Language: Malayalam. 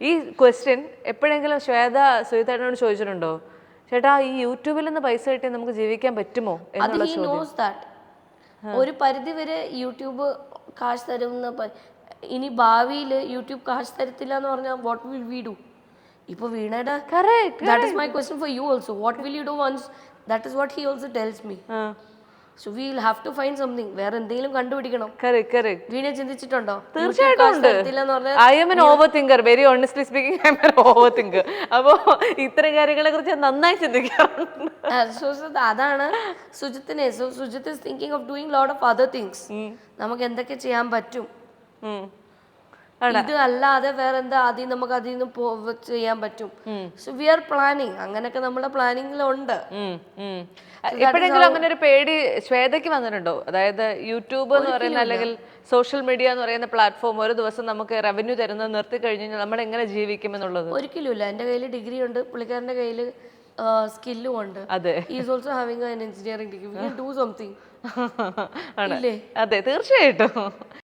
ഈ ക്വസ്റ്റ്യൻ എപ്പോഴെങ്കിലും ശ്വേത സുജിത്തേട്ടനോട് ചോദിച്ചിട്ടുണ്ടോ? ചേട്ടാ ഈ യൂട്യൂബിൽ നിന്ന് പൈസ കിട്ടി നമുക്ക് ജീവിക്കാൻ പറ്റുമോ എന്നുള്ള ചോദ്യം. ഒരു പരിധി വരെ യൂട്യൂബ് കാശ് തരുന്ന ഇനി ഭാവിയിൽ യൂട്യൂബ് കാശ് തരത്തില്ല എന്ന് പറഞ്ഞാൽ വാട്ട് വിൽ വി ഡു? ഇപ്പൊ വീണയുടെ that is my question for you also. What will you do once that is what he also tells me. So we will have to find something. വേറെ എന്തെങ്കിലും കണ്ടുപിടിക്കണം. വീണ ചിന്തിച്ചിട്ടുണ്ടോ? തീർച്ചയായിട്ടും. I am an over thinker. Very honestly speaking, I am an over thinker. അപ്പോ ഇത്തരം കാര്യങ്ങളെ കുറിച്ച് നന്നായി ചിന്തിക്കാറുണ്ട്. അതാണ് സുജിത്തിനെ. So Sujith is thinking of doing lot of other things. നമുക്ക് എന്തൊക്കെ ചെയ്യാൻ പറ്റും, ഇത് അല്ലാതെ വേറെ എന്താ ആദ്യം നമുക്ക് അതിൽ നിന്ന് ചെയ്യാൻ പറ്റും. So we are planning. അങ്ങനെയൊക്കെ നമ്മുടെ പ്ലാനിങ്ങിലുണ്ട്. എപ്പോഴെങ്കിലും അങ്ങനെ ഒരു പേടി ശ്വേതയ്ക്ക് വന്നിട്ടുണ്ടോ? അതായത് യൂട്യൂബ് എന്ന് പറയുന്ന അല്ലെങ്കിൽ സോഷ്യൽ മീഡിയ എന്ന് പറയുന്ന പ്ലാറ്റ്ഫോം ഒരു ദിവസം നമുക്ക് റവന്യൂ തരുന്നത് നിർത്തി കഴിഞ്ഞാൽ നമ്മൾ എങ്ങനെ ജീവിക്കും എന്നുള്ളത്? ഒരിക്കലും ഇല്ല. എൻ്റെ കയ്യിൽ ഡിഗ്രി ഉണ്ട്, പുള്ളിക്കാരൻ്റെ കയ്യിൽ സ്കില്ലും ഉണ്ട്. അതെ, is also having an engineering degree. We can do something. അതെ, തീർച്ചയായിട്ടും.